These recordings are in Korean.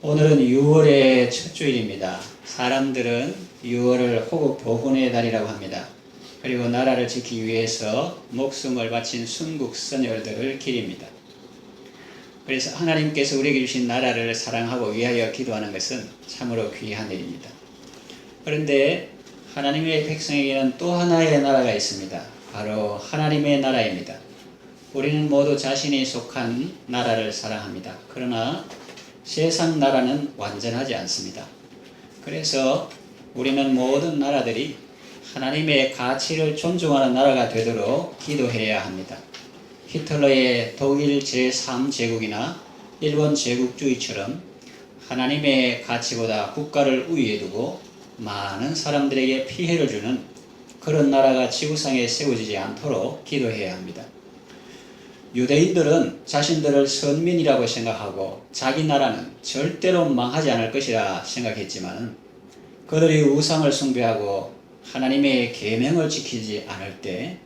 오늘은 6월의 첫 주일입니다. 사람들은 6월을 호국 보훈의 달이라고 합니다. 그리고 나라를 지키기 위해서 목숨을 바친 순국 선열들을 기립니다. 그래서 하나님께서 우리에게 주신 나라를 사랑하고 위하여 기도하는 것은 참으로 귀한 일입니다. 그런데 하나님의 백성에게는 또 하나의 나라가 있습니다. 바로 하나님의 나라입니다. 우리는 모두 자신이 속한 나라를 사랑합니다. 그러나 세상 나라는 완전하지 않습니다. 그래서 우리는 모든 나라들이 하나님의 가치를 존중하는 나라가 되도록 기도해야 합니다. 히틀러의 독일 제3제국이나 일본 제국주의처럼 하나님의 가치보다 국가를 우위에 두고 많은 사람들에게 피해를 주는 그런 나라가 지구상에 세워지지 않도록 기도해야 합니다. 유대인들은 자신들을 선민이라고 생각하고 자기 나라는 절대로 망하지 않을 것이라 생각했지만 그들이 우상을 숭배하고 하나님의 계명을 지키지 않을 때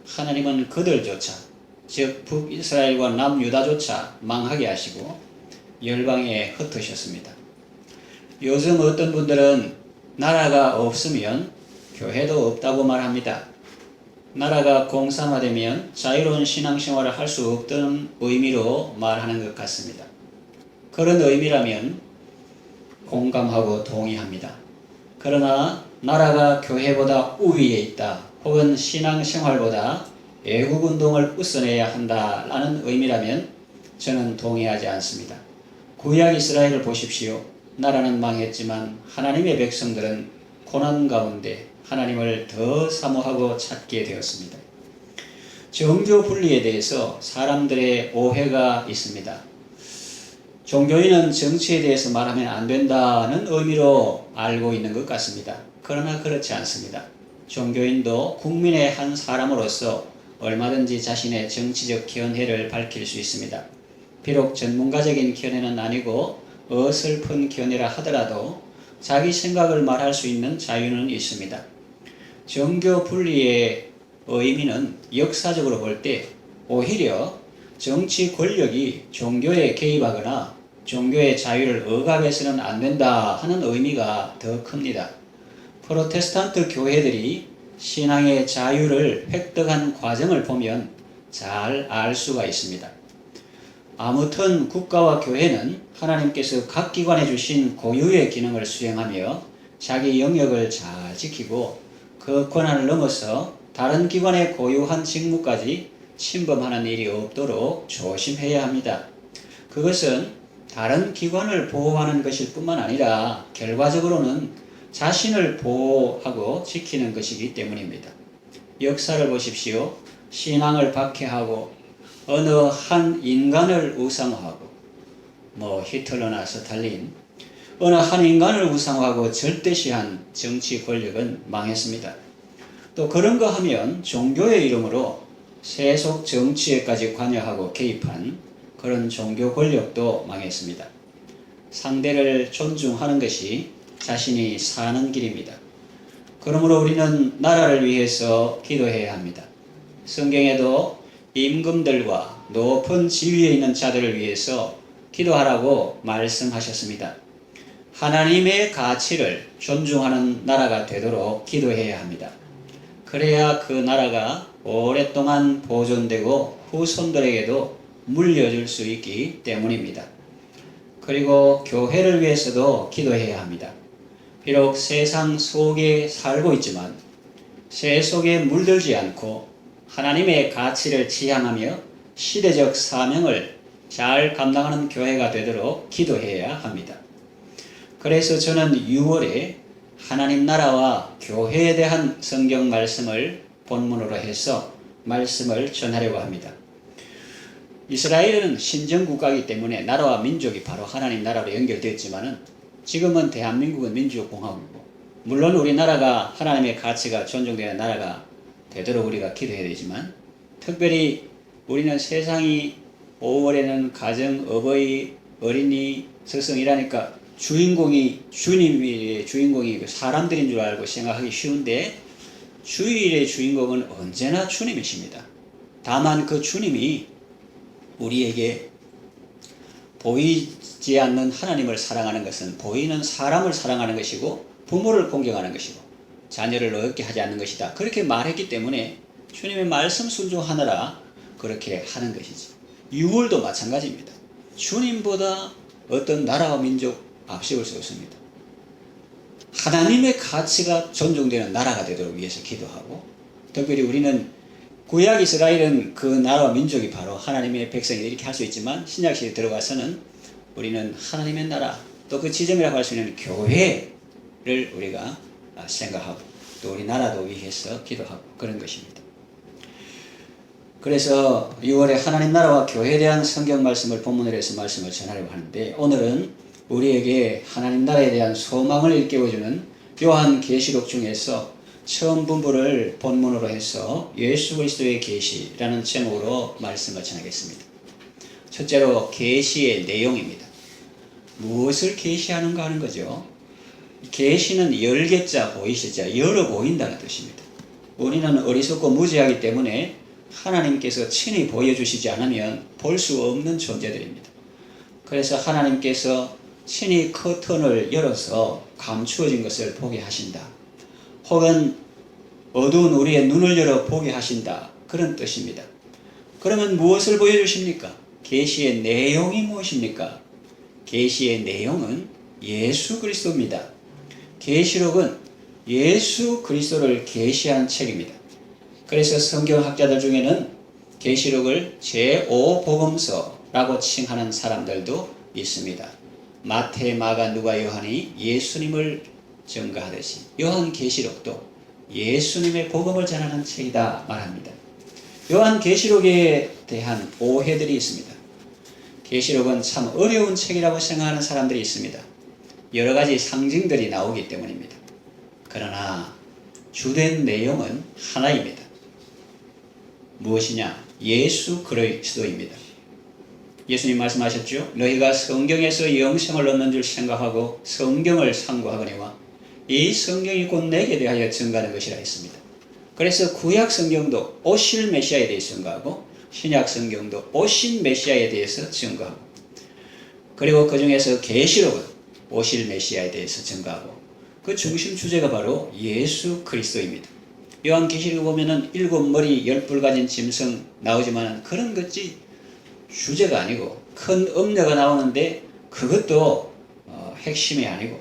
하나님은 그들조차, 즉 북이스라엘과 남유다조차 망하게 하시고 열방에 흩으셨습니다. 요즘 어떤 분들은 나라가 없으면 교회도 없다고 말합니다. 나라가 공산화되면 자유로운 신앙생활을 할 수 없다는 의미로 말하는 것 같습니다. 그런 의미라면 공감하고 동의합니다. 그러나 나라가 교회보다 우위에 있다 혹은 신앙생활보다 애국운동을 우선해야 한다라는 의미라면 저는 동의하지 않습니다. 구약 이스라엘을 보십시오. 나라는 망했지만 하나님의 백성들은 고난 가운데 하나님을 더 사모하고 찾게 되었습니다. 종교 분리에 대해서 사람들의 오해가 있습니다. 종교인은 정치에 대해서 말하면 안 된다는 의미로 알고 있는 것 같습니다. 그러나 그렇지 않습니다. 종교인도 국민의 한 사람으로서 얼마든지 자신의 정치적 견해를 밝힐 수 있습니다. 비록 전문가적인 견해는 아니고 어설픈 견해라 하더라도 자기 생각을 말할 수 있는 자유는 있습니다. 종교 분리의 의미는 역사적으로 볼 때 오히려 정치 권력이 종교에 개입하거나 종교의 자유를 억압해서는 안 된다 하는 의미가 더 큽니다. 프로테스탄트 교회들이 신앙의 자유를 획득한 과정을 보면 잘 알 수가 있습니다. 아무튼 국가와 교회는 하나님께서 각 기관에 주신 고유의 기능을 수행하며 자기 영역을 잘 지키고 그 권한을 넘어서 다른 기관의 고유한 직무까지 침범하는 일이 없도록 조심해야 합니다. 그것은 다른 기관을 보호하는 것일 뿐만 아니라 결과적으로는 자신을 보호하고 지키는 것이기 때문입니다. 역사를 보십시오. 신앙을 박해하고 어느 한 인간을 우상화하고 히틀러나 스탈린 어느 한 인간을 우상화하고 절대시한 정치 권력은 망했습니다. 또 그런 거 하면 종교의 이름으로 세속 정치에까지 관여하고 개입한 그런 종교 권력도 망했습니다. 상대를 존중하는 것이 자신이 사는 길입니다. 그러므로 우리는 나라를 위해서 기도해야 합니다. 성경에도 임금들과 높은 지위에 있는 자들을 위해서 기도하라고 말씀하셨습니다. 하나님의 가치를 존중하는 나라가 되도록 기도해야 합니다. 그래야 그 나라가 오랫동안 보존되고 후손들에게도 물려줄 수 있기 때문입니다. 그리고 교회를 위해서도 기도해야 합니다. 비록 세상 속에 살고 있지만 세속에 물들지 않고 하나님의 가치를 지향하며 시대적 사명을 잘 감당하는 교회가 되도록 기도해야 합니다. 그래서 저는 6월에 하나님 나라와 교회에 대한 성경 말씀을 본문으로 해서 말씀을 전하려고 합니다. 이스라엘은 신정국가이기 때문에 나라와 민족이 바로 하나님 나라로 연결되었지만 지금은 대한민국은 민주공화국이고 물론 우리나라가 하나님의 가치가 존중되는 나라가 되도록 우리가 기도해야 되지만 특별히 우리는 세상이 5월에는 가정, 어버이, 어린이, 스승이라니까 주인공이 주님이 주인공이 사람들인 줄 알고 생각하기 쉬운데 주일의 주인공은 언제나 주님이십니다. 다만 그 주님이 우리에게 보이지 보이지 않는 하나님을 사랑하는 것은 보이는 사람을 사랑하는 것이고 부모를 공경하는 것이고 자녀를 어렵게 하지 않는 것이다. 그렇게 말했기 때문에 주님의 말씀 순종하느라 그렇게 하는 것이지. 유월도 마찬가지입니다. 주님보다 어떤 나라와 민족 앞세울 수 없습니다. 하나님의 가치가 존중되는 나라가 되도록 위해서 기도하고, 특별히 우리는 구약 이스라엘은 그 나라와 민족이 바로 하나님의 백성이 이렇게 할 수 있지만 신약시대에 들어가서는 우리는 하나님의 나라 또 그 지점이라고 할 수 있는 교회를 우리가 생각하고 또 우리 나라도 위해서 기도하고 그런 것입니다. 그래서 6월에 하나님 나라와 교회에 대한 성경 말씀을 본문으로 해서 말씀을 전하려고 하는데, 오늘은 우리에게 하나님 나라에 대한 소망을 일깨워주는 요한계시록 중에서 처음 분부를 본문으로 해서 예수 그리스도의 계시라는 제목으로 말씀을 전하겠습니다. 첫째로 계시의 내용입니다. 무엇을 계시하는가 하는 거죠. 계시는 열개자 보이시죠? 열어 보인다는 뜻입니다. 우리는 어리석고 무지하기 때문에 하나님께서 친히 보여주시지 않으면 볼 수 없는 존재들입니다. 그래서 하나님께서 친히 커튼을 열어서 감추어진 것을 보게 하신다. 혹은 어두운 우리의 눈을 열어 보게 하신다. 그런 뜻입니다. 그러면 무엇을 보여주십니까? 계시의 내용이 무엇입니까? 계시의 내용은 예수 그리스도입니다. 계시록은 예수 그리스도를 계시한 책입니다. 그래서 성경학자들 중에는 계시록을 제5복음서라고 칭하는 사람들도 있습니다. 마태, 마가, 누가, 요한이 예수님을 증거하듯이 요한계시록도 예수님의 복음을 전하는 책이다 말합니다. 요한계시록에 대한 오해들이 있습니다. 계시록은 참 어려운 책이라고 생각하는 사람들이 있습니다. 여러 가지 상징들이 나오기 때문입니다. 그러나 주된 내용은 하나입니다. 무엇이냐? 예수 그리스도입니다. 예수님 말씀하셨죠? 너희가 성경에서 영생을 얻는 줄 생각하고 성경을 상고하거니와 이 성경이 곧 내게 대하여 증거하는 것이라 했습니다. 그래서 구약 성경도 오실 메시아에 대해서 증거하고 신약 성경도 오신 메시아에 대해서 증거하고, 그리고 그 중에서 계시록은 오실 메시아에 대해서 증거하고, 그 중심 주제가 바로 예수 그리스도입니다. 요한계시록을 보면은 7머리 10뿔 가진 짐승 나오지만 그런 것이 주제가 아니고 큰 음녀가 나오는데 그것도 핵심이 아니고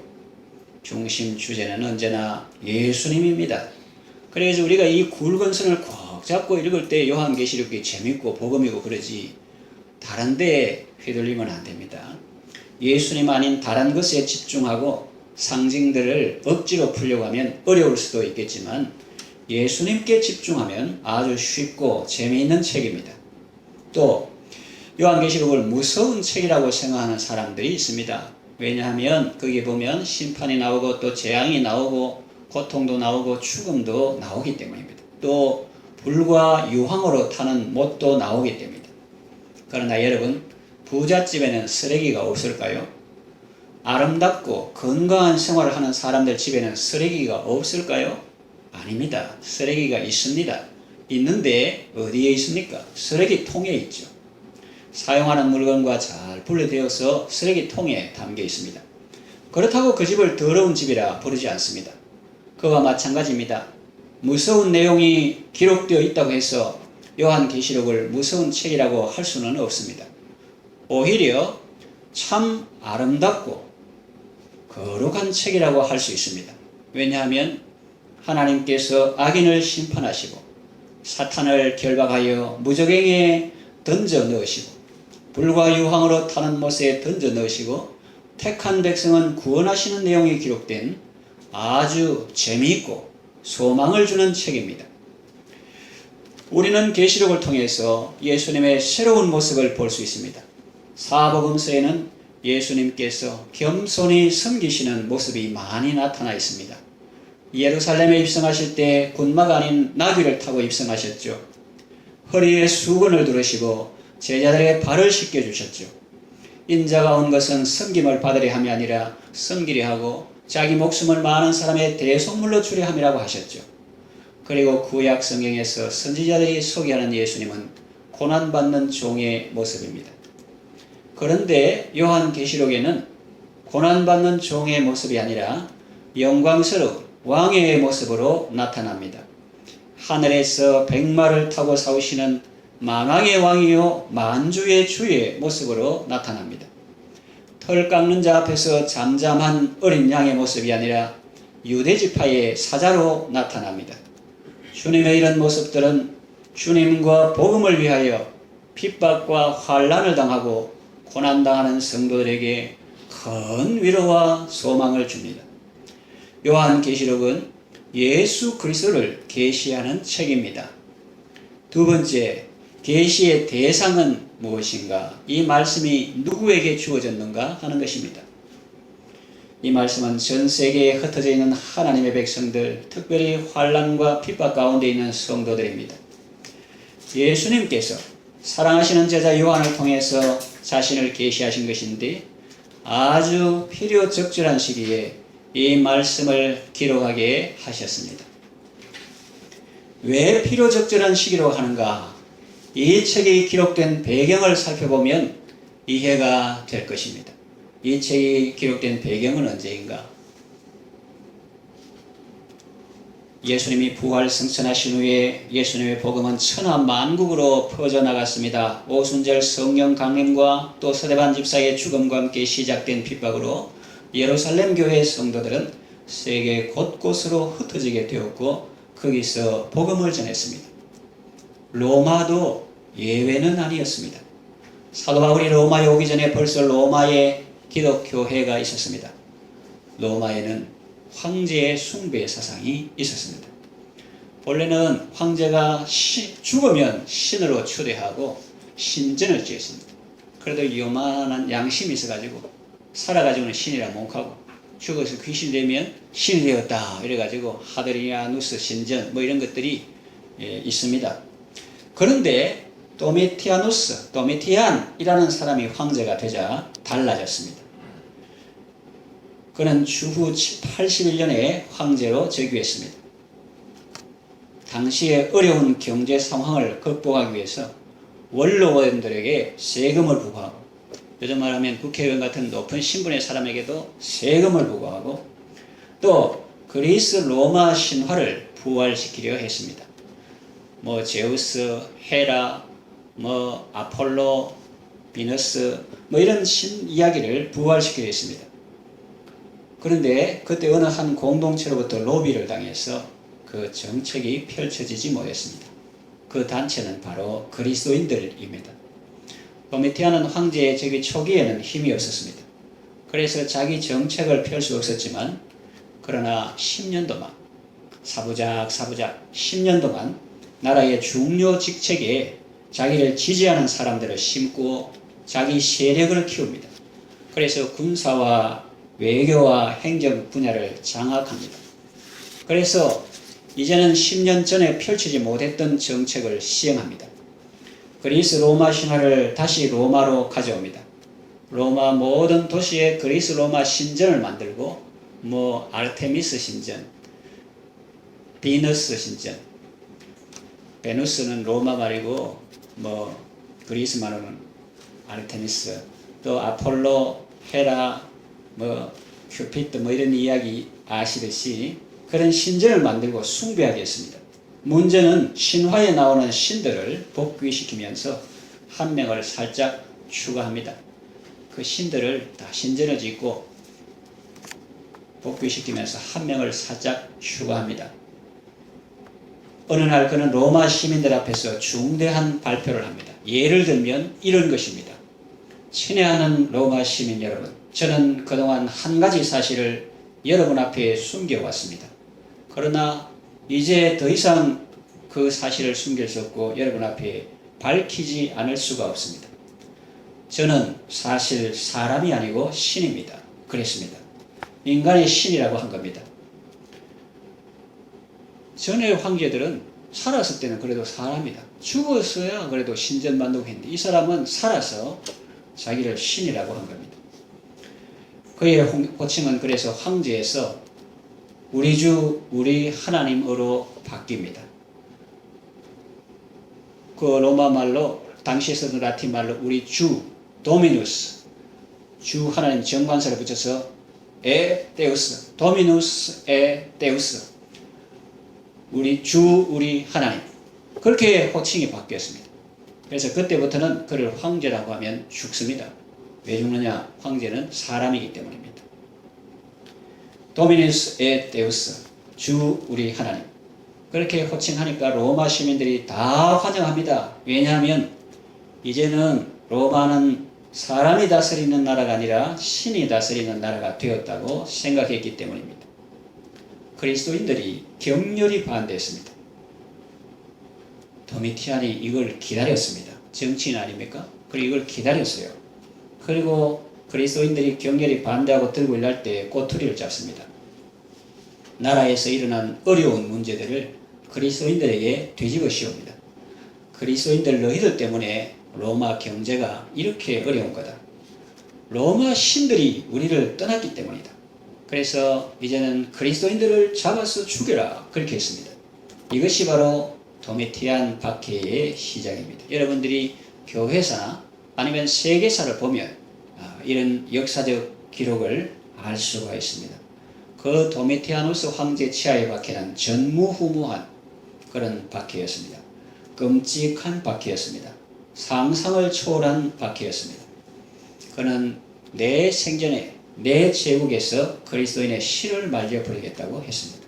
중심 주제는 언제나 예수님입니다. 그래서 우리가 이 굵은 선을 꽉 잡고 읽을 때 요한계시록이 재밌고 복음이고 그러지 다른 데에 휘둘리면 안 됩니다. 예수님 아닌 다른 것에 집중하고 상징들을 억지로 풀려고 하면 어려울 수도 있겠지만 예수님께 집중하면 아주 쉽고 재미있는 책입니다. 또 요한계시록을 무서운 책이라고 생각하는 사람들이 있습니다. 왜냐하면 거기 보면 심판이 나오고 또 재앙이 나오고 고통도 나오고 죽음도 나오기 때문입니다. 또 불과 유황으로 타는 못도 나오기 때문입니다. 그러나 여러분, 부잣집에는 쓰레기가 없을까요? 아름답고 건강한 생활을 하는 사람들 집에는 쓰레기가 없을까요? 아닙니다. 쓰레기가 있습니다. 있는데 어디에 있습니까? 쓰레기통에 있죠. 사용하는 물건과 잘 분리되어서 쓰레기통에 담겨 있습니다. 그렇다고 그 집을 더러운 집이라 부르지 않습니다. 그와 마찬가지입니다. 무서운 내용이 기록되어 있다고 해서 요한계시록을 무서운 책이라고 할 수는 없습니다. 오히려 참 아름답고 거룩한 책이라고 할 수 있습니다. 왜냐하면 하나님께서 악인을 심판하시고 사탄을 결박하여 무저갱이에 던져 넣으시고 불과 유황으로 타는 못에 던져 넣으시고 택한 백성은 구원하시는 내용이 기록된 아주 재미있고 소망을 주는 책입니다. 우리는 계시록을 통해서 예수님의 새로운 모습을 볼 수 있습니다. 사복음서에는 예수님께서 겸손히 섬기시는 모습이 많이 나타나 있습니다. 예루살렘에 입성하실 때 군마가 아닌 나귀를 타고 입성하셨죠. 허리에 수건을 두르시고 제자들의 발을 씻겨주셨죠. 인자가 온 것은 섬김을 받으려 함이 아니라 섬기려 하고 자기 목숨을 많은 사람의 대속물로 주려 함이라고 하셨죠. 그리고 구약 성경에서 선지자들이 소개하는 예수님은 고난받는 종의 모습입니다. 그런데 요한계시록에는 고난받는 종의 모습이 아니라 영광스러운 왕의 모습으로 나타납니다. 하늘에서 백마를 타고 사오시는 만왕의 왕이요 만주의 주의 모습으로 나타납니다. 털 깎는 자 앞에서 잠잠한 어린 양의 모습이 아니라 유대지파의 사자로 나타납니다. 주님의 이런 모습들은 주님과 복음을 위하여 핍박과 환난을 당하고 고난당하는 성도들에게 큰 위로와 소망을 줍니다. 요한계시록은 예수 그리스도를 계시하는 책입니다. 두 번째, 계시의 대상은 무엇인가? 이 말씀이 누구에게 주어졌는가 하는 것입니다. 이 말씀은 전 세계에 흩어져 있는 하나님의 백성들, 특별히 환난과 핍박 가운데 있는 성도들입니다. 예수님께서 사랑하시는 제자 요한을 통해서 자신을 계시하신 것인데 아주 필요적절한 시기에 이 말씀을 기록하게 하셨습니다. 왜 필요적절한 시기로 하는가? 이 책이 기록된 배경을 살펴보면 이해가 될 것입니다. 이 책이 기록된 배경은 언제인가? 예수님이 부활 승천하신 후에 예수님의 복음은 천하 만국으로 퍼져나갔습니다. 오순절 성령 강림과 또 스데반 집사의 죽음과 함께 시작된 핍박으로 예루살렘 교회 성도들은 세계 곳곳으로 흩어지게 되었고 거기서 복음을 전했습니다. 로마도 예외는 아니었습니다. 사도 바울이 로마에 오기 전에 벌써 로마에 기독교회가 있었습니다. 로마에는 황제의 숭배 사상이 있었습니다. 원래는 황제가 죽으면 신으로 추대하고 신전을 지었습니다. 그래도 요만한 양심이 있어가지고 살아가지고는 신이라 못하고 죽어서 귀신이 되면 신이 되었다 이래가지고 하드리아누스 신전 뭐 이런 것들이 있습니다. 그런데 도미티안이라는 사람이 황제가 되자 달라졌습니다. 그는 주후 81년에 황제로 즉위했습니다. 당시의 어려운 경제 상황을 극복하기 위해서 원로원들에게 세금을 부과하고 요즘 말하면 국회의원 같은 높은 신분의 사람에게도 세금을 부과하고 또 그리스 로마 신화를 부활시키려 했습니다. 뭐 제우스, 헤라, 뭐 아폴로, 비너스 뭐 이런 신 이야기를 부활시키려 했습니다. 그런데 그때 어느 한 공동체로부터 로비를 당해서 그 정책이 펼쳐지지 못했습니다. 그 단체는 바로 그리스도인들입니다. 도미티안은 황제의 즉위 초기에는 힘이 없었습니다. 그래서 자기 정책을 펼 수 없었지만 그러나 10년 동안 사부작 10년 동안 나라의 중요 직책에 자기를 지지하는 사람들을 심고 자기 세력을 키웁니다. 그래서 군사와 외교와 행정 분야를 장악합니다. 그래서 이제는 10년 전에 펼치지 못했던 정책을 시행합니다. 그리스 로마 신화를 다시 로마로 가져옵니다. 로마 모든 도시에 그리스 로마 신전을 만들고 뭐 아르테미스 신전, 비너스 신전, 베누스는 로마 말이고 뭐 그리스 말로는 아르테미스, 또 아폴로, 헤라, 뭐 큐피트 뭐 이런 이야기 아시듯이 그런 신전을 만들고 숭배하게 했습니다. 문제는 신화에 나오는 신들을 복귀시키면서 한 명을 살짝 추가합니다. 그 신들을 다 신전을 짓고 복귀시키면서 한 명을 살짝 추가합니다. 어느 날 그는 로마 시민들 앞에서 중대한 발표를 합니다. 예를 들면 이런 것입니다. 친애하는 로마 시민 여러분, 저는 그동안 한 가지 사실을 여러분 앞에 숨겨왔습니다. 그러나 이제 더 이상 그 사실을 숨길 수 없고 여러분 앞에 밝히지 않을 수가 없습니다. 저는 사실 사람이 아니고 신입니다. 그랬습니다. 인간의 신이라고 한 겁니다. 전의 황제들은 살았을 때는 그래도 사람이다. 죽었어야 그래도 신전 만들고 했는데 이 사람은 살아서 자기를 신이라고 한 겁니다. 그의 호칭은 그래서 황제에서 우리 주 우리 하나님으로 바뀝니다. 그 로마 말로 당시에 쓰던 라틴 말로 우리 주 도미누스, 주 하나님 정관사를 붙여서 데우스, 도미누스 데우스, 우리 주, 우리 하나님, 그렇게 호칭이 바뀌었습니다. 그래서 그때부터는 그를 황제라고 하면 죽습니다. 왜 죽느냐? 황제는 사람이기 때문입니다. 도미누스 데우스, 주, 우리 하나님, 그렇게 호칭하니까 로마 시민들이 다 환영합니다. 왜냐하면 이제는 로마는 사람이 다스리는 나라가 아니라 신이 다스리는 나라가 되었다고 생각했기 때문입니다. 그리스도인들이 격렬히 반대했습니다. 도미티안이 이걸 기다렸습니다. 정치인 아닙니까? 그리고 이걸 기다렸어요. 그리고 그리스도인들이 격렬히 반대하고 들고 일날 때 꼬투리를 잡습니다. 나라에서 일어난 어려운 문제들을 그리스도인들에게 뒤집어 씌웁니다. 그리스도인들 너희들 때문에 로마 경제가 이렇게 어려운 거다. 로마 신들이 우리를 떠났기 때문이다. 그래서 이제는 그리스도인들을 잡아서 죽여라, 그렇게 했습니다. 이것이 바로 도미티안 박해의 시작입니다. 여러분들이 교회사나 아니면 세계사를 보면 이런 역사적 기록을 알 수가 있습니다. 그 도미티아누스 황제 치하의 박해는 전무후무한 그런 박해였습니다. 끔찍한 박해였습니다. 상상을 초월한 박해였습니다. 그는 내 생전에 내 제국에서 그리스도인의 실을 말려버리겠다고 했습니다.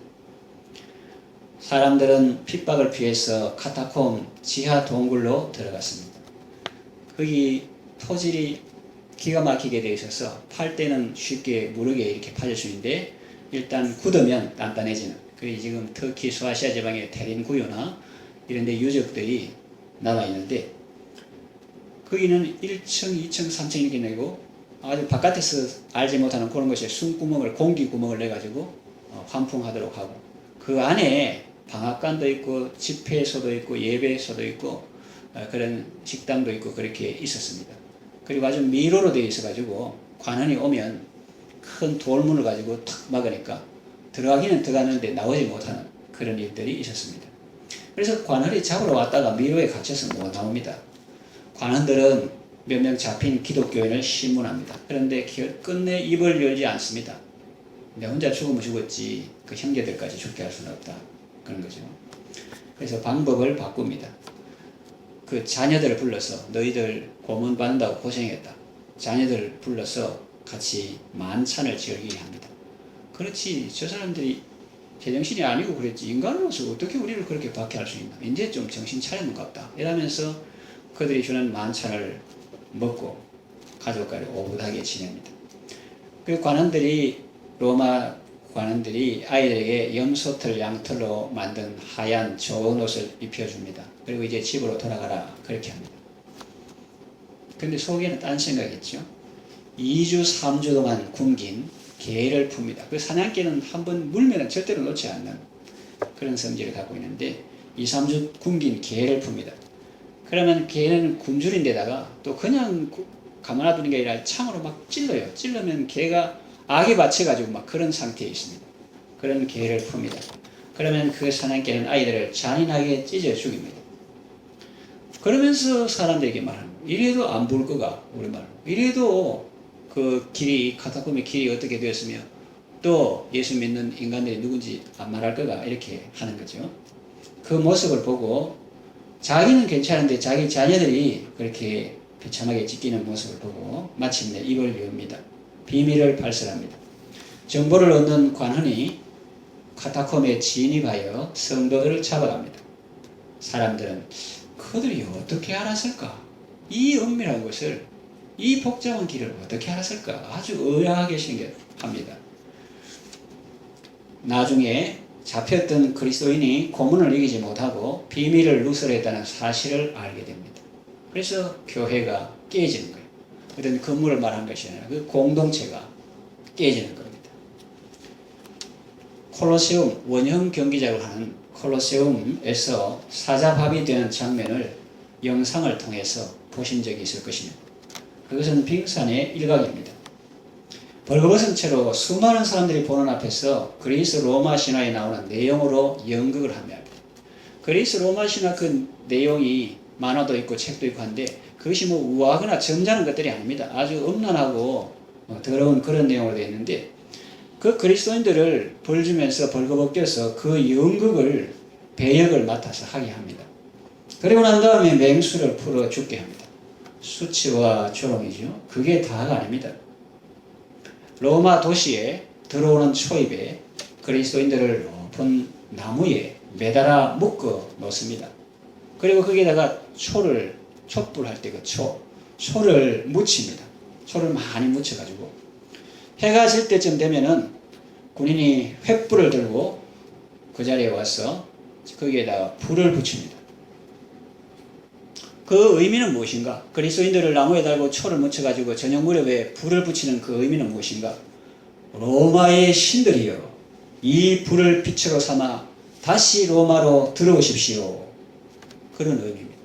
사람들은 핍박을 피해서 카타콤 지하 동굴로 들어갔습니다. 거기 토질이 기가 막히게 되어 있어서 팔 때는 쉽게 무르게 이렇게 파질 수 있는데 일단 굳으면 단단해지는, 그게 지금 터키 소아시아 지방의 테린구요나 이런 데 유적들이 남아 있는데 거기는 1층, 2층, 3층 이렇게 내고 아주 바깥에서 알지 못하는 그런 것에 숨구멍을, 공기 구멍을 내가지고 환풍하도록 하고, 그 안에 방앗간도 있고 집회소도 있고 예배소도 있고 그런 식당도 있고 그렇게 있었습니다. 그리고 아주 미로로 되어 있어가지고 관원이 오면 큰 돌문을 가지고 탁 막으니까 들어가기는 들어가는데 나오지 못하는 그런 일들이 있었습니다. 그래서 관원이 잡으러 왔다가 미로에 갇혀서 못 나옵니다. 관원들은 몇 명 잡힌 기독교인을 신문합니다. 그런데 끝내 입을 열지 않습니다. 내 혼자 죽으면 죽었지 그 형제들까지 죽게 할 수는 없다, 그런 거죠. 그래서 방법을 바꿉니다. 그 자녀들을 불러서 너희들 고문 받는다고 고생했다. 자녀들을 불러서 같이 만찬을 즐기게 합니다. 그렇지, 저 사람들이 제정신이 아니고 그랬지, 인간으로서 어떻게 우리를 그렇게 박해할 수 있나, 이제 좀 정신 차리는 것 같다. 이러면서 그들이 주는 만찬을 먹고 가족과를 오붓하게 지냅니다. 그 관원들이, 로마 관원들이 아이들에게 염소털, 양털로 만든 하얀 좋은 옷을 입혀줍니다. 그리고 이제 집으로 돌아가라, 그렇게 합니다. 근데 속에는 딴 생각이겠죠. 2주, 3주 동안 굶긴 개를 풉니다. 그 사냥개는 한번 물면 절대로 놓지 않는 그런 성질을 갖고 있는데 2, 3주 굶긴 개를 풉니다. 그러면 개는 굶주린데다가 또 그냥 가만 놔두는 게 아니라 창으로 막 찔러요. 찔르면 개가 악에 받쳐가지고 막 그런 상태에 있습니다. 그런 개를 풉니다. 그러면 그 사냥개는 아이들을 잔인하게 찢어 죽입니다. 그러면서 사람들에게 말합니다. 이래도 안 볼 거가, 우리말로. 이래도 그 길이, 카타콤의 길이 어떻게 되었으며 또 예수 믿는 인간들이 누군지 안 말할 거가, 이렇게 하는 거죠. 그 모습을 보고 자기는 괜찮은데 자기 자녀들이 그렇게 비참하게 찢기는 모습을 보고 마침내 입을 여옵니다. 비밀을 발설합니다. 정보를 얻는 관원이 카타콤에 진입하여 성도들을 잡아갑니다. 사람들은 그들이 어떻게 알았을까? 이 은밀한 것을, 이 복잡한 길을 어떻게 알았을까? 아주 의아하게 생각합니다. 나중에 잡혔던 그리스도인이 고문을 이기지 못하고 비밀을 누설했다는 사실을 알게 됩니다. 그래서 교회가 깨지는 거예요. 어떤 건물을 말한 것이 아니라 그 공동체가 깨지는 겁니다. 콜로세움, 원형 경기장을 하는 콜로세움에서 사자밥이 되는 장면을 영상을 통해서 보신 적이 있을 것입니다. 그것은 빙산의 일각입니다. 벌거벗은 채로 수많은 사람들이 보는 앞에서 그리스 로마 신화에 나오는 내용으로 연극을 합니다. 그리스 로마 신화 그 내용이 만화도 있고 책도 있고 한데 그것이 뭐 우아하거나 점잖은 것들이 아닙니다. 아주 음란하고 더러운 그런 내용으로 되어 있는데 그 그리스도인들을 벌 주면서 벌거벗겨서 그 연극을 배역을 맡아서 하게 합니다. 그리고 난 다음에 맹수를 풀어 죽게 합니다. 수치와 조롱이죠. 그게 다가 아닙니다. 로마 도시에 들어오는 초입에 그리스도인들을 높은 나무에 매달아 묶어 놓습니다. 그리고 거기에다가 촛불할 때 그 초를 묻힙니다. 초를 많이 묻혀가지고 해가 질 때쯤 되면은 군인이 횃불을 들고 그 자리에 와서 거기에다가 불을 붙입니다. 그 의미는 무엇인가? 그리스도인들을 나무에 달고 초를 묻혀가지고 저녁 무렵에 불을 붙이는 그 의미는 무엇인가? 로마의 신들이여 이 불을 빛으로 삼아 다시 로마로 들어오십시오. 그런 의미입니다.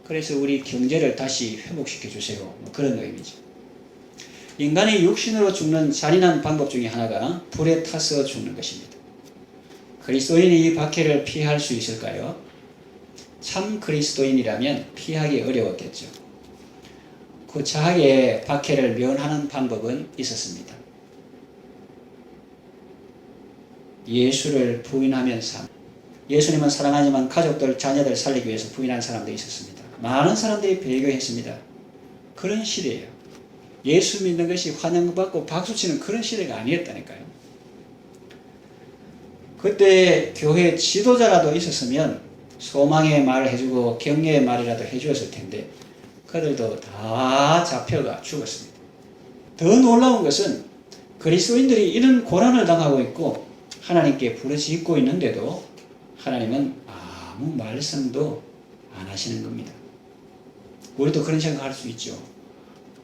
그래서 우리 경제를 다시 회복시켜 주세요. 그런 의미죠. 인간이 육신으로 죽는 잔인한 방법 중에 하나가 불에 타서 죽는 것입니다. 그리스도인이 이 박해를 피할 수 있을까요? 참 그리스도인이라면 피하기 어려웠겠죠. 구차하게 박해를 면하는 방법은 있었습니다. 예수를 부인하면 예수님은 사랑하지만 가족들, 자녀들 살리기 위해서 부인한 사람도 있었습니다. 많은 사람들이 배교했습니다. 그런 시대예요. 예수 믿는 것이 환영받고 박수치는 그런 시대가 아니었다니까요. 그때 교회 지도자라도 있었으면 소망의 말을 해주고 격려의 말이라도 해주었을 텐데 그들도 다 잡혀가 죽었습니다. 더 놀라운 것은 그리스도인들이 이런 고난을 당하고 있고 하나님께 부르짖고 있는데도 하나님은 아무 말씀도 안 하시는 겁니다. 우리도 그런 생각할 수 있죠.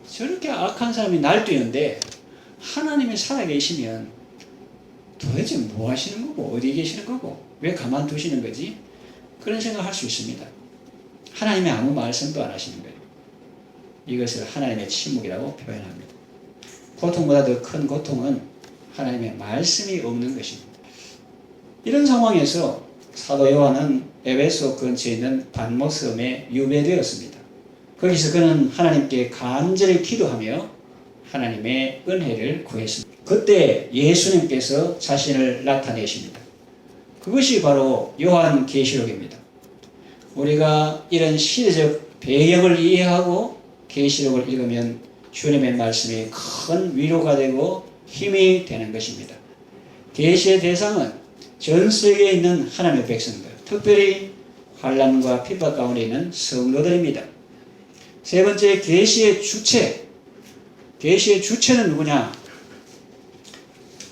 저렇게 악한 사람이 날뛰는데 하나님이 살아계시면 도대체 뭐 하시는 거고 어디 계시는 거고 왜 가만두시는 거지? 그런 생각할 수 있습니다. 하나님이 아무 말씀도 안 하시는 거예요. 이것을 하나님의 침묵이라고 표현합니다. 고통보다 더 큰 고통은 하나님의 말씀이 없는 것입니다. 이런 상황에서 사도 요한은 에베소 근처에 있는 반모섬에 유배되었습니다. 거기서 그는 하나님께 간절히 기도하며 하나님의 은혜를 구했습니다. 그때 예수님께서 자신을 나타내십니다. 그것이 바로 요한계시록입니다. 우리가 이런 시대적 배경을 이해하고 계시록을 읽으면 주님의 말씀이 큰 위로가 되고 힘이 되는 것입니다. 계시의 대상은 전 세계에 있는 하나님의 백성들, 특별히 환난과 핍박 가운데 있는 성도들입니다. 세 번째, 계시의 주체. 계시의 주체는 누구냐?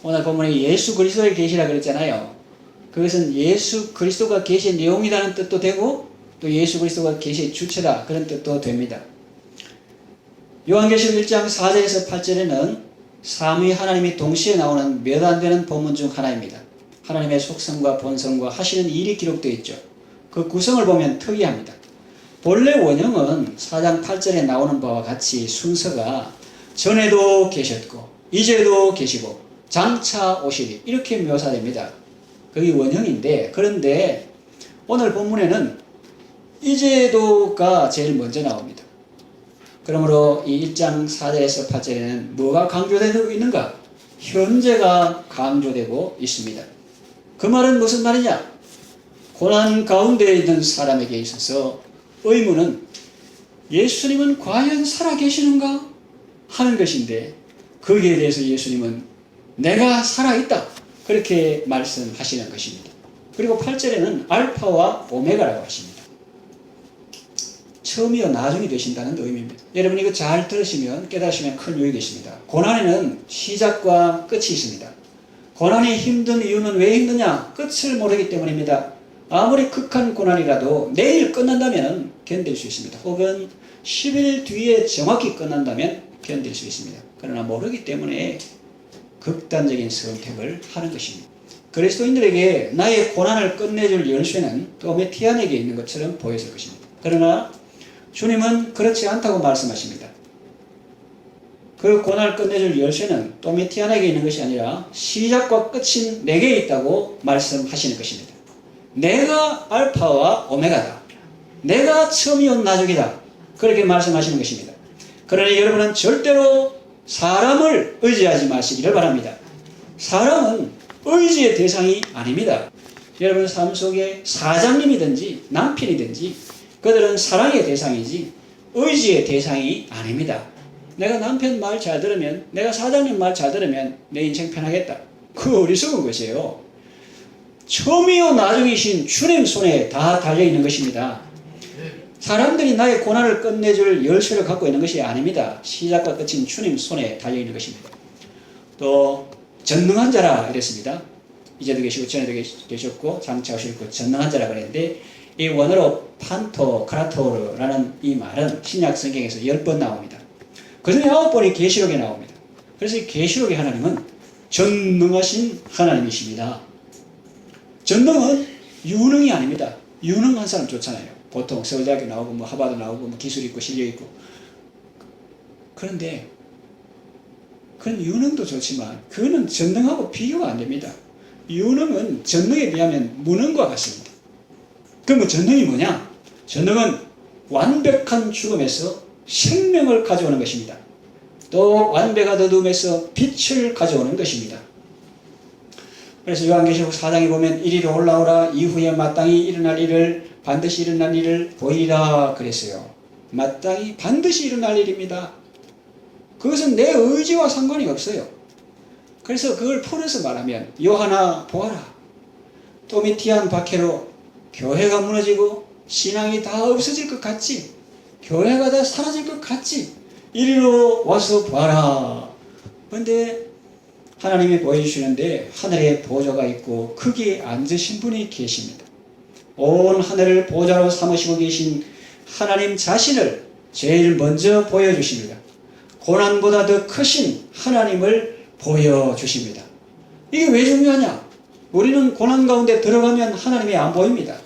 오늘 본문에 예수 그리스도의 계시라 그랬잖아요. 그것은 예수 그리스도가 계시의 내용이라는 뜻도 되고 또 예수 그리스도가 계시의 주체다 그런 뜻도 됩니다. 요한계시록 1장 4절에서 8절에는 삼위 하나님이 동시에 나오는 몇 안 되는 본문 중 하나입니다. 하나님의 속성과 본성과 하시는 일이 기록되어 있죠. 그 구성을 보면 특이합니다. 본래 원형은 4장 8절에 나오는 바와 같이 순서가 전에도 계셨고 이제도 계시고 장차 오시리 이렇게 묘사됩니다. 그게 원형인데 그런데 오늘 본문에는 이제도가 제일 먼저 나옵니다. 그러므로 이 1장 4절에서 8절에는 뭐가 강조되고 있는가? 현재가 강조되고 있습니다. 그 말은 무슨 말이냐? 고난 가운데 있는 사람에게 있어서 의문은 예수님은 과연 살아계시는가? 하는 것인데 거기에 대해서 예수님은 내가 살아있다 그렇게 말씀하시는 것입니다. 그리고 8절에는 알파와 오메가라고 하십니다. 처음이요 나중이 되신다는 의미입니다. 여러분 이거 잘 들으시면 깨달으시면 큰 유익이 있습니다. 고난에는 시작과 끝이 있습니다. 고난이 힘든 이유는 왜 힘드냐? 끝을 모르기 때문입니다. 아무리 극한 고난이라도 내일 끝난다면 견딜 수 있습니다. 혹은 10일 뒤에 정확히 끝난다면 견딜 수 있습니다. 그러나 모르기 때문에 극단적인 선택을 하는 것입니다. 그리스도인들에게 나의 고난을 끝내줄 열쇠는 도메티안에게 있는 것처럼 보였을 것입니다. 그러나 주님은 그렇지 않다고 말씀하십니다. 그 고난을 끝내줄 열쇠는 도메티안에게 있는 것이 아니라 시작과 끝인 내게 있다고 말씀하시는 것입니다. 내가 알파와 오메가다. 내가 처음이요 나중이다. 그렇게 말씀하시는 것입니다. 그러니 여러분은 절대로 사람을 의지하지 마시기를 바랍니다. 사람은 의지의 대상이 아닙니다. 여러분 삶 속에 사장님이든지 남편이든지 그들은 사랑의 대상이지 의지의 대상이 아닙니다. 내가 남편 말 잘 들으면, 내가 사장님 말 잘 들으면 내 인생 편하겠다. 그거 어리석은 것이에요. 처음이요 나중이신 주님 손에 다 달려있는 것입니다. 사람들이 나의 고난을 끝내줄 열쇠를 갖고 있는 것이 아닙니다. 시작과 끝인 주님 손에 달려있는 것입니다. 또 전능한 자라 이랬습니다. 이제도 계시고 전에도 계셨고 장차 오실 것 전능한 자라 그랬는데 이 원어로 판토크라토르라는 이 말은 신약 성경에서 10번 나옵니다. 그 중에 9번이 계시록에 나옵니다. 그래서 이 계시록의 하나님은 전능하신 하나님이십니다. 전능은 유능이 아닙니다. 유능한 사람 좋잖아요. 보통 서울대학교 나오고 뭐 하버드 나오고 뭐 기술 있고 실력 있고. 그런데 그런 유능도 좋지만 그거는 전능하고 비교가 안 됩니다. 유능은 전능에 비하면 무능과 같습니다. 그러면 전능이 뭐냐? 전능은 완벽한 죽음에서 생명을 가져오는 것입니다. 또 완벽한 어둠에서 빛을 가져오는 것입니다. 그래서 요한계시록 4장에 보면 이리로 올라오라 이후에 마땅히 일어날 일을 반드시 일어날 일을 보이리라 그랬어요. 마땅히 반드시 일어날 일입니다. 그것은 내 의지와 상관이 없어요. 그래서 그걸 풀어서 말하면 요하나 보아라. 도미티안 박해로 교회가 무너지고 신앙이 다 없어질 것 같지? 교회가 다 사라질 것 같지? 이리로 와서 봐라. 그런데 하나님이 보여주시는데 하늘에 보좌가 있고 거기에 앉으신 분이 계십니다. 온 하늘을 보좌로 삼으시고 계신 하나님 자신을 제일 먼저 보여주십니다. 고난보다 더 크신 하나님을 보여주십니다. 이게 왜 중요하냐? 우리는 고난 가운데 들어가면 하나님이 안 보입니다.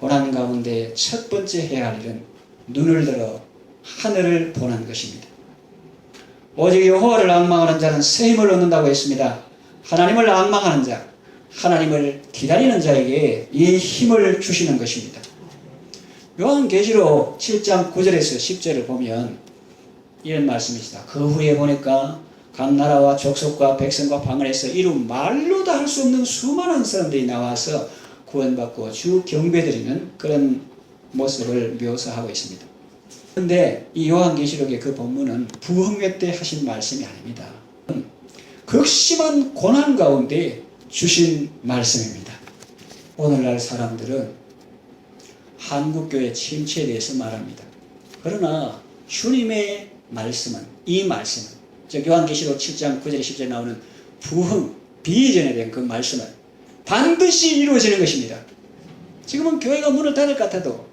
고난 가운데 첫 번째 해야 할 일은 눈을 들어 하늘을 보는 것입니다. 오직 여호와를 앙망하는 자는 새 힘을 얻는다고 했습니다. 하나님을 앙망하는 자, 하나님을 기다리는 자에게 이 힘을 주시는 것입니다. 요한계시록 7장 9절에서 10절을 보면 이런 말씀이시다. 그 후에 보니까 각 나라와 족속과 백성과 방언에서 이루 말로도 할 수 없는 수많은 사람들이 나와서 구원받고 주 경배드리는 그런 모습을 묘사하고 있습니다. 그런데 이 요한계시록의 그 본문은 부흥회 때 하신 말씀이 아닙니다. 극심한 고난 가운데 주신 말씀입니다. 오늘날 사람들은 한국교회 침체에 대해서 말합니다. 그러나 주님의 말씀은, 이 말씀은, 즉 요한계시록 7장 9절 10절에 나오는 부흥, 비전에 대한 그 말씀은 반드시 이루어지는 것입니다. 지금은 교회가 문을 닫을 것 같아도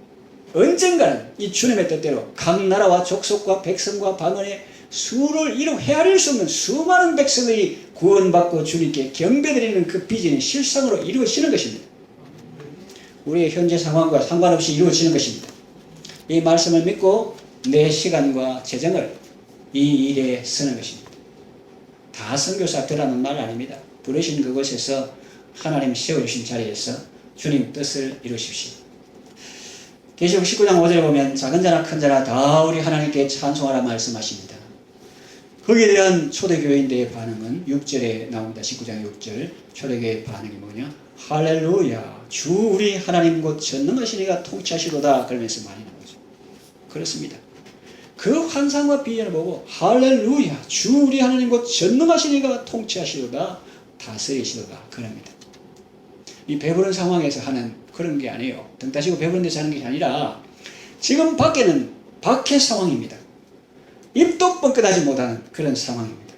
언젠가는 이 주님의 뜻대로 각 나라와 족속과 백성과 방언의 수를 헤아릴 수 없는 수많은 백성들이 구원받고 주님께 경배드리는 그 비전이 실상으로 이루어지는 것입니다. 우리의 현재 상황과 상관없이 이루어지는 것입니다. 이 말씀을 믿고 내 시간과 재정을 이 일에 쓰는 것입니다. 다 선교사 되라는 말 아닙니다. 부르신 그곳에서 하나님 세워주신 자리에서 주님 뜻을 이루십시오. 계시록 19장 5절에 보면 작은 자나 큰 자나 다 우리 하나님께 찬송하라 말씀하십니다. 거기에 대한 초대교회인들의 반응은 6절에 나옵니다. 19장 6절 초대교회의 반응이 뭐냐? 할렐루야 주 우리 하나님 곧 전능하신 이가 통치하시도다 그러면서 많이 나오죠. 그렇습니다. 그 환상과 비전을 보고 할렐루야 주 우리 하나님 곧 전능하신 이가 통치하시도다 다스리시도다 그럽니다. 이 배부른 상황에서 하는 그런 게 아니에요. 등 따시고 배부른 데서 하는 게 아니라 지금 밖에는 박해 상황입니다. 입도 뻥끗하지 못하는 그런 상황입니다.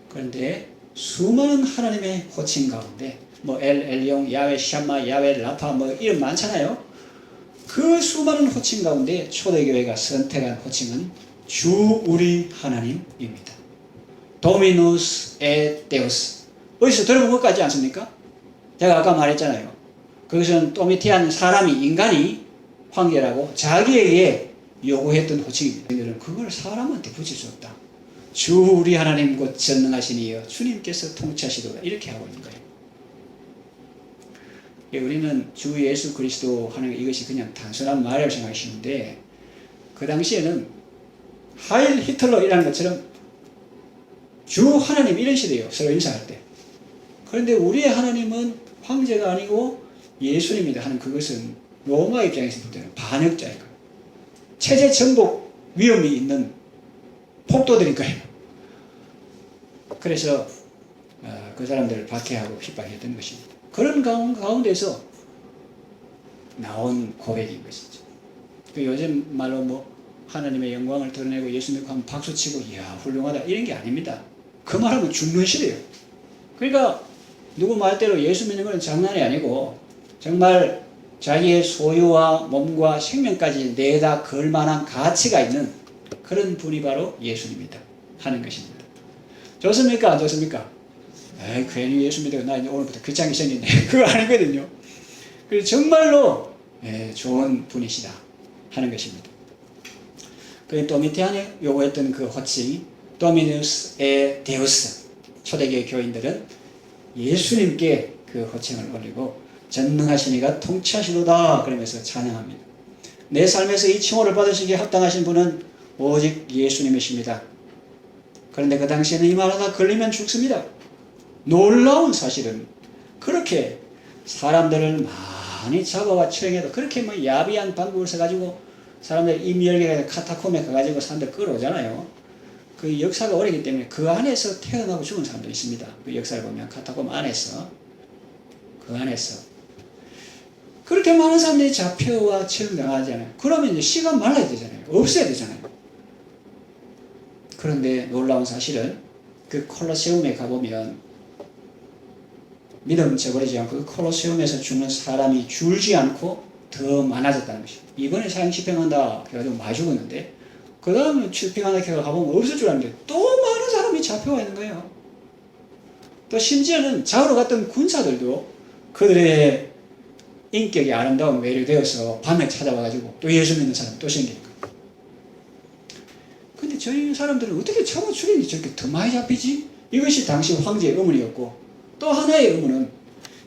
그런데 수많은 하나님의 호칭 가운데 뭐 엘용, 야외 샴마, 야외 라파 뭐 이름 많잖아요. 그 수많은 호칭 가운데 초대교회가 선택한 호칭은 주 우리 하나님입니다. 도미누스 에 데우스. 어디서 들어본 것 같지 않습니까? 제가 아까 말했잖아요. 그것은 도미티안 사람이, 인간이 황제라고 자기에게 요구했던 호칭입니다. 너희들은 그걸 사람한테 붙일 수 없다. 주 우리 하나님 곧 전능하신 이여 주님께서 통치하시도다 이렇게 하고 있는 거예요. 우리는 주 예수 그리스도 하는 이것이 그냥 단순한 말이라고 생각하시는데 그 당시에는 하일 히틀러이라는 것처럼 주 하나님 이런 시대예요. 서로 인사할 때. 그런데 우리의 하나님은 황제가 아니고 예수님이다 하는 그것은 로마 입장에서 볼 때는 반역자인 거예요. 체제 정복 위험이 있는 폭도들인 거예요. 그래서 그 사람들을 박해하고 핍박했던 것입니다. 그런 가운데서 나온 고백인 것이죠. 요즘 말로 뭐 하나님의 영광을 드러내고 예수 믿고 하면 박수치고 이야 훌륭하다 이런 게 아닙니다. 그 말하면 죽는 시대예요. 그러니까 누구 말대로 예수 믿는 건 장난이 아니고 정말 자기의 소유와 몸과 생명까지 내다 걸 만한 가치가 있는 그런 분이 바로 예수님이다 하는 것입니다. 좋습니까? 안 좋습니까? 에이 괜히 예수 믿어 나 이제 오늘부터 귀찮게 생겼네. 그거 아니거든요. 그래서 정말로 좋은 분이시다 하는 것입니다. 그 또 밑에 안에 요구했던 그 호칭 도미누스 에 데우스 초대교회 교인들은 예수님께 그 호칭을 올리고 전능하신 이가 통치하시도다 그러면서 찬양합니다. 내 삶에서 이 칭호를 받으시기에 합당하신 분은 오직 예수님이십니다. 그런데 그 당시에는 이 말 하나 걸리면 죽습니다. 놀라운 사실은 그렇게 사람들을 많이 잡아와 처형해도 그렇게 뭐 야비한 방법을 써가지고 사람들 임열계에 카타콤에 가가지고 사람들 끌어오잖아요. 그 역사가 오래기 때문에 그 안에서 태어나고 죽은 사람도 있습니다. 그 역사를 보면 카타콤 안에서 그 안에서 그렇게 많은 사람들이 잡혀와 처형당하잖아요. 그러면 이제 시간 말라야 되잖아요. 없애야 되잖아요. 그런데 놀라운 사실은 그 콜로세움에 가보면 믿음 저버리지 않고 그 콜로세움에서 죽는 사람이 줄지 않고 더 많아졌다는 것이죠. 이번에 사형 집행한다 그래가지고 많이 죽었는데 그 다음에 집행한다 해서 가보면 없을 줄 알았는데 또 많은 사람이 잡혀와 있는 거예요. 또 심지어는 잡으러 갔던 군사들도 그들의 인격이 아름다운 외류되어서 밤에 찾아와가지고 또 예수 믿는 사람이 또 생기니까. 근데 저희 사람들은 어떻게 잡아 죽이니 저렇게 더 많이 잡히지? 이것이 당시 황제의 의문이었고 또 하나의 의문은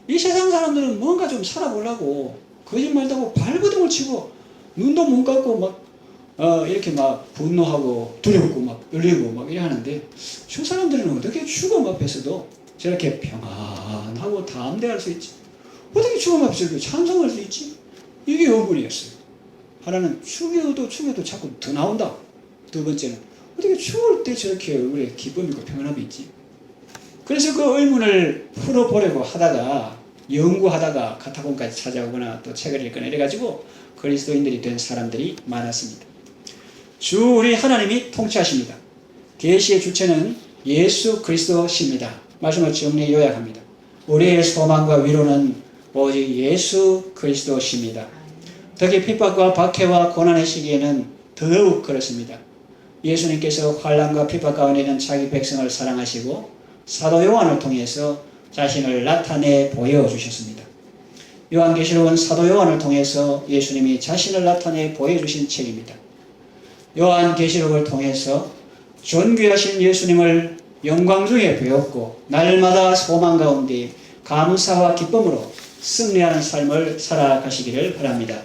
이 세상 사람들은 뭔가 좀 살아보려고 거짓말도 하고 발버둥을 치고 눈도 못 감고 막 이렇게 막 분노하고 두렵고 막 열리고 막 이래 하는데 저 사람들은 어떻게 죽음 앞에서도 저렇게 평안하고 담대할 수 있지? 어떻게 죽음 앞에서 이렇게 찬송할 수 있지? 이게 의문이었어요. 하나는 죽여도 자꾸 더 나온다. 두 번째는 어떻게 죽을 때 저렇게 얼굴에 기쁨 있고 평안함이 있지? 그래서 그 의문을 풀어보려고 하다가 연구하다가 카타콤까지 찾아오거나 또 책을 읽거나 이래가지고 그리스도인들이 된 사람들이 많았습니다. 주 우리 하나님이 통치하십니다. 계시의 주체는 예수 그리스도십니다. 말씀을 정리 요약합니다. 우리의 소망과 위로는 오직 예수 그리스도십니다. 특히 핍박과 박해와 고난의 시기에는 더욱 그렇습니다. 예수님께서 환난과 핍박 가운데는 자기 백성을 사랑하시고 사도 요한을 통해서 자신을 나타내 보여주셨습니다. 요한계시록은 사도 요한을 통해서 예수님이 자신을 나타내 보여주신 책입니다. 요한계시록을 통해서 존귀하신 예수님을 영광 중에 배웠고 날마다 소망 가운데 감사와 기쁨으로 승리하는 삶을 살아가시기를 바랍니다.